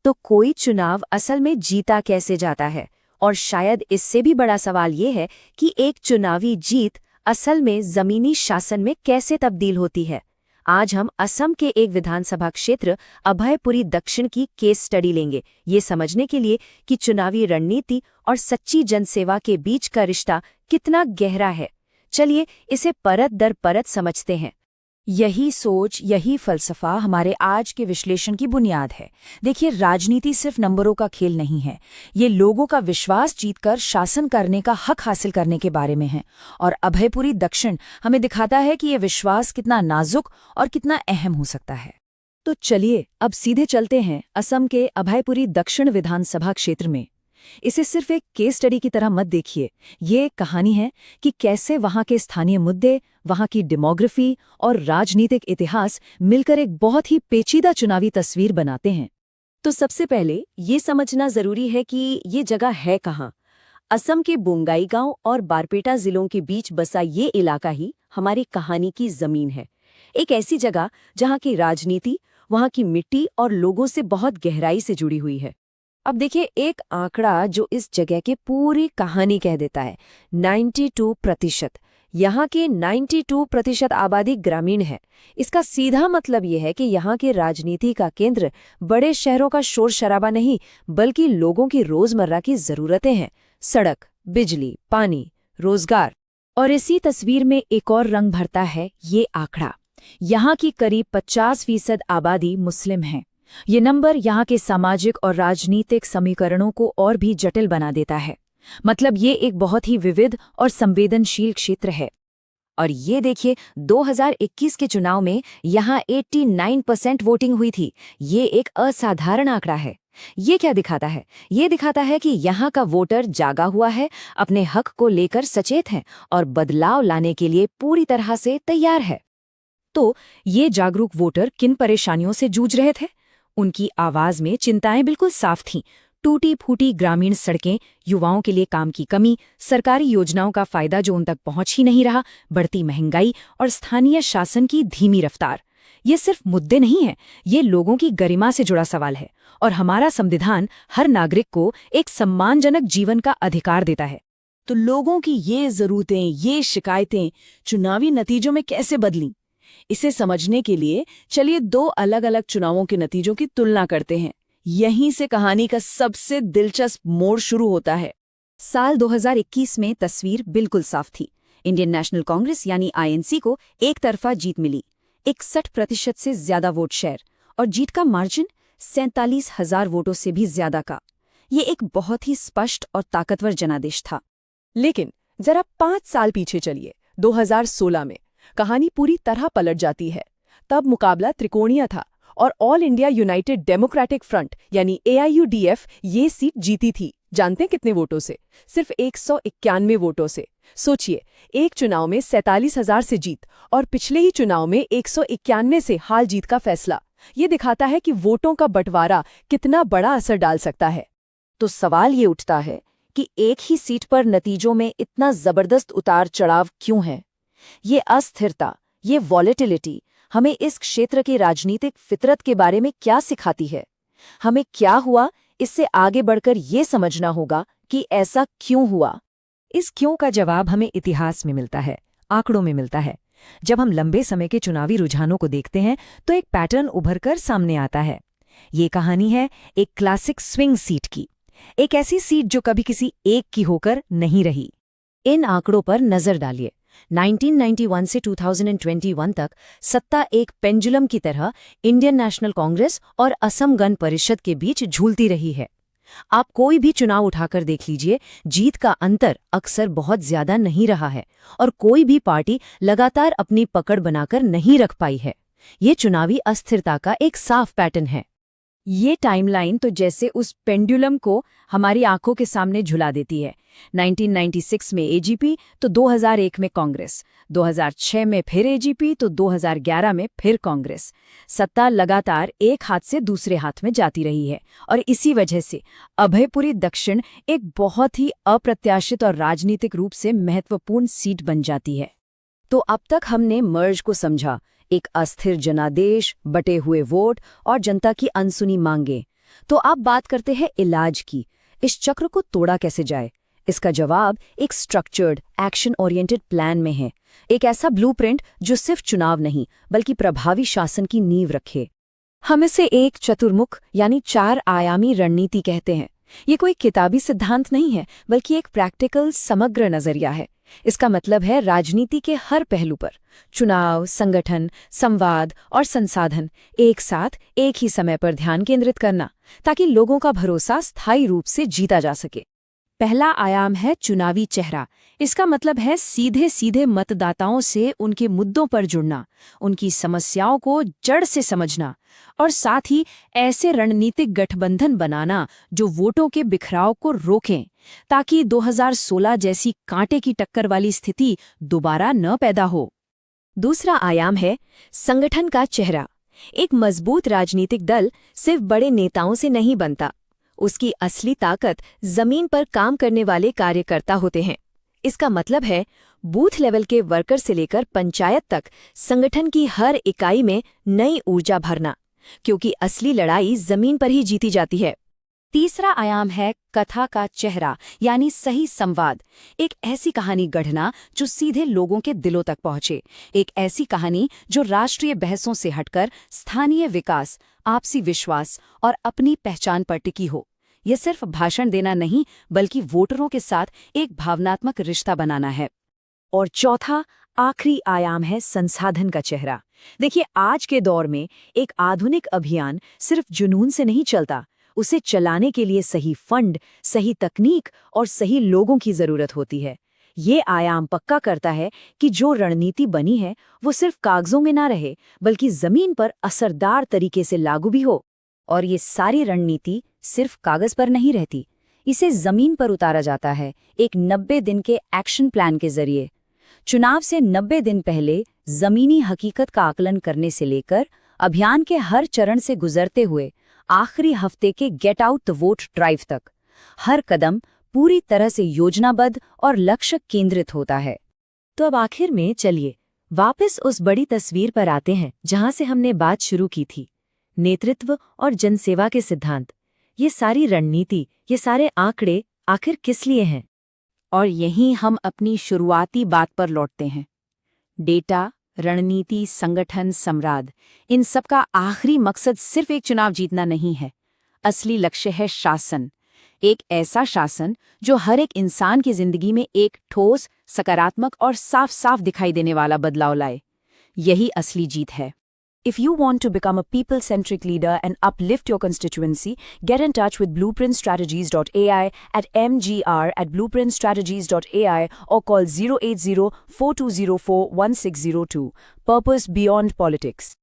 तो कोई चुनाव असल में जीता कैसे जाता है? और शायद इससे भी बड़ा सवाल ये है कि एक चुनावी जीत असल में जमीनी शासन में कैसे तब्दील होती है। आज हम असम के एक विधानसभा क्षेत्र अभयपुरी दक्षिण की केस स्टडी लेंगे, ये समझने के लिए कि चुनावी रणनीति और सच्ची जनसेवा के बीच का रिश्ता कितना गहरा है। चलिए इसे परत दर परत समझते हैं। यही सोच, यही फलसफा हमारे आज के विश्लेषण की बुनियाद है। देखिए, राजनीति सिर्फ नंबरों का खेल नहीं है। ये लोगों का विश्वास जीतकर शासन करने का हक हासिल करने के बारे में है। और अभयपुरी दक्षिण हमें दिखाता है कि ये विश्वास कितना नाजुक और कितना अहम हो सकता है। तो चलिए अब सीधे चलते हैं असम के अभयपुरी दक्षिण विधानसभा क्षेत्र में। इसे सिर्फ एक केस स्टडी की तरह मत देखिए, ये एक कहानी है कि कैसे वहाँ के स्थानीय मुद्दे, वहाँ की डेमोग्राफी और राजनीतिक इतिहास मिलकर एक बहुत ही पेचीदा चुनावी तस्वीर बनाते हैं। तो सबसे पहले ये समझना जरूरी है कि ये जगह है कहाँ। असम के बोंगाईगांव और बारपेटा जिलों के बीच बसा ये इलाका ही हमारी कहानी की जमीन है। एक ऐसी जगह जहाँ की राजनीति, वहाँ की मिट्टी और लोगों से बहुत गहराई से जुड़ी हुई है। अब देखिए एक आंकड़ा जो इस जगह की पूरी कहानी कह देता है, 92%। यहाँ के 92% आबादी ग्रामीण है। इसका सीधा मतलब यह है कि यहाँ के राजनीति का केंद्र बड़े शहरों का शोर शराबा नहीं, बल्कि लोगों की रोजमर्रा की जरूरतें हैं। सड़क, बिजली, पानी, रोजगार। और इसी तस्वीर में एक और रंग भरता है ये आंकड़ा। यहाँ की करीब 50% आबादी मुस्लिम है। ये नंबर यहाँ के सामाजिक और राजनीतिक समीकरणों को और भी जटिल बना देता है। मतलब ये एक बहुत ही विविध और संवेदनशील क्षेत्र है। और ये देखिए 2021 के चुनाव में यहाँ 89% वोटिंग हुई थी। ये एक असाधारण आंकड़ा है। ये क्या दिखाता है? ये दिखाता है कि यहाँ का वोटर जागा हुआ है, अपने हक को लेकर सचेत है और बदलाव लाने के लिए पूरी तरह से तैयार है। तो ये जागरूक वोटर किन परेशानियों से जूझ रहे थे? उनकी आवाज में चिंताएं बिल्कुल साफ थीं। टूटी फूटी ग्रामीण सड़कें, युवाओं के लिए काम की कमी, सरकारी योजनाओं का फायदा जो उन तक पहुंच ही नहीं रहा, बढ़ती महंगाई और स्थानीय शासन की धीमी रफ्तार। ये सिर्फ मुद्दे नहीं हैं, ये लोगों की गरिमा से जुड़ा सवाल है। और हमारा संविधान हर नागरिक को एक सम्मानजनक जीवन का अधिकार देता है। तो लोगों की ये जरूरतें, ये शिकायतें चुनावी नतीजों में कैसे बदलीं? इसे समझने के लिए चलिए दो अलग अलग चुनावों के नतीजों की तुलना करते हैं। यहीं से कहानी का सबसे दिलचस्प मोड़ शुरू होता है। साल 2021 में तस्वीर बिल्कुल साफ थी। इंडियन नेशनल कांग्रेस यानी आईएनसी को एक तरफा जीत मिली, 61% से ज्यादा वोट शेयर, और जीत का मार्जिन 47,000 वोटों से भी ज्यादा का। ये एक बहुत ही स्पष्ट और ताकतवर जनादेश था। लेकिन जरा 5 साल पीछे चलिए, 2016 में कहानी पूरी तरह पलट जाती है। तब मुकाबला त्रिकोणीय था और all India United democratic front यानी AIUDF ये सीट जीती थी। जानते हैं कितने वोटों से? सिर्फ 191 वोटों से। सोचिए, एक चुनाव में 47,000 से जीत और पिछले ही चुनाव में 191 से हाल जीत का फैसला। ये दिखाता है कि वोटों का बंटवारा कितना बड़ा असर डाल सकता है। तो सवाल ये उठता है कि एक ही सीट पर नतीजों में इतना जबरदस्त उतार चढ़ाव क्यों है? ये अस्थिरता, ये वॉलेटिलिटी हमें इस क्षेत्र की राजनीतिक फितरत के बारे में क्या सिखाती है? हमें क्या हुआ, इससे आगे बढ़कर ये समझना होगा कि ऐसा क्यों हुआ। इस क्यों का जवाब हमें इतिहास में मिलता है, आंकड़ों में मिलता है। जब हम लंबे समय के चुनावी रुझानों को देखते हैं तो एक पैटर्न उभरकर सामने आता है। ये कहानी है एक क्लासिक स्विंग सीट की, एक ऐसी सीट जो कभी किसी एक की होकर नहीं रही। इन आंकड़ों पर नजर डालिए। 1991 से 2021 तक सत्ता एक पेंडुलम की तरह इंडियन नेशनल कांग्रेस और असम गण परिषद के बीच झूलती रही है। आप कोई भी चुनाव उठाकर देख लीजिए, जीत का अंतर अक्सर बहुत ज्यादा नहीं रहा है और कोई भी पार्टी लगातार अपनी पकड़ बनाकर नहीं रख पाई है। ये चुनावी अस्थिरता का एक साफ पैटर्न है। ये टाइमलाइन तो जैसे उस पेंडुलम को हमारी आंखों के सामने झुला देती है। 1996 में AGP तो 2001 में कांग्रेस, 2006 में फिर AGP तो 2011 में फिर कांग्रेस। सत्ता लगातार एक हाथ से दूसरे हाथ में जाती रही है और इसी वजह से अभयपुरी दक्षिण एक बहुत ही अप्रत्याशित और राजनीतिक रूप से महत्वपूर्ण सीट बन जाती है। तो अब तक हमने मर्ज को समझा, एक अस्थिर जनादेश, बटे हुए वोट और जनता की अनसुनी मांगें। तो अब बात करते हैं इलाज की। इस चक्र को तोड़ा कैसे जाए? इसका जवाब एक स्ट्रक्चर्ड, एक्शन ओरिएंटेड प्लान में है। एक ऐसा ब्लूप्रिंट जो सिर्फ चुनाव नहीं बल्कि प्रभावी शासन की नींव रखे। हम इसे एक चतुर्मुख यानी 4 आयामी रणनीति कहते हैं। ये कोई किताबी सिद्धांत नहीं है बल्कि एक प्रैक्टिकल समग्र नजरिया है। इसका मतलब है राजनीति के हर पहलू पर चुनाव, संगठन, संवाद और संसाधन एक साथ एक ही समय पर ध्यान केंद्रित करना, ताकि लोगों का भरोसा स्थायी रूप से जीता जा सके। पहला आयाम है चुनावी चेहरा। इसका मतलब है सीधे सीधे मतदाताओं से उनके मुद्दों पर जुड़ना, उनकी समस्याओं को जड़ से समझना और साथ ही ऐसे रणनीतिक गठबंधन बनाना जो वोटों के बिखराव को रोकें, ताकि 2016 जैसी कांटे की टक्कर वाली स्थिति दोबारा न पैदा हो। दूसरा आयाम है संगठन का चेहरा। एक मजबूत राजनीतिक दल सिर्फ बड़े नेताओं से नहीं बनता, उसकी असली ताकत जमीन पर काम करने वाले कार्यकर्ता होते हैं। इसका मतलब है बूथ लेवल के वर्कर से लेकर पंचायत तक संगठन की हर इकाई में नई ऊर्जा भरना, क्योंकि असली लड़ाई जमीन पर ही जीती जाती है। तीसरा आयाम है कथा का चेहरा यानी सही संवाद। एक ऐसी कहानी गढ़ना जो सीधे लोगों के दिलों तक पहुंचे, एक ऐसी कहानी जो राष्ट्रीय बहसों से हटकर स्थानीय विकास, आपसी विश्वास और अपनी पहचान पर टिकी हो। यह सिर्फ भाषण देना नहीं बल्कि वोटरों के साथ एक भावनात्मक रिश्ता बनाना है। और चौथा आखिरी आयाम है संसाधन का चेहरा। देखिए, आज के दौर में एक आधुनिक अभियान सिर्फ जुनून से नहीं चलता, उसे चलाने के लिए सही फंड, सही तकनीक और सही लोगों की जरूरत होती है। ये आयाम पक्का करता है कि जो रणनीति बनी है वो सिर्फ कागजों में ना रहे बल्कि जमीन पर असरदार तरीके से लागू भी हो। और ये सारी रणनीति सिर्फ कागज पर नहीं रहती, इसे जमीन पर उतारा जाता है एक 90 दिन के एक्शन प्लान के जरिए। चुनाव से 90 दिन पहले जमीनी हकीकत का आकलन करने से लेकर अभियान के हर चरण से गुजरते हुए आखिरी हफ्ते के get out the vote drive तक, हर कदम पूरी तरह से योजनाबद्ध और लक्ष्य केंद्रित होता है। तो अब आखिर में चलिए वापस उस बड़ी तस्वीर पर आते हैं जहां से हमने बात शुरू की थी। नेतृत्व और जनसेवा के सिद्धांत, ये सारी रणनीति, ये सारे आंकड़े आखिर किस लिए हैं? और यहीं हम अपनी शुरुआती बात पर लौटते हैं। डेटा, रणनीति, संगठन, संवाद, इन सब का आखिरी मकसद सिर्फ एक चुनाव जीतना नहीं है। असली लक्ष्य है शासन। एक ऐसा शासन जो हर एक इंसान की जिंदगी में एक ठोस, सकारात्मक और साफ साफ दिखाई देने वाला बदलाव लाए। यही असली जीत है। If you want to become a people-centric leader and uplift your constituency, get in touch with blueprintstrategies.ai at mgr@blueprintstrategies.ai or call 080-4204-1602. Purpose beyond politics.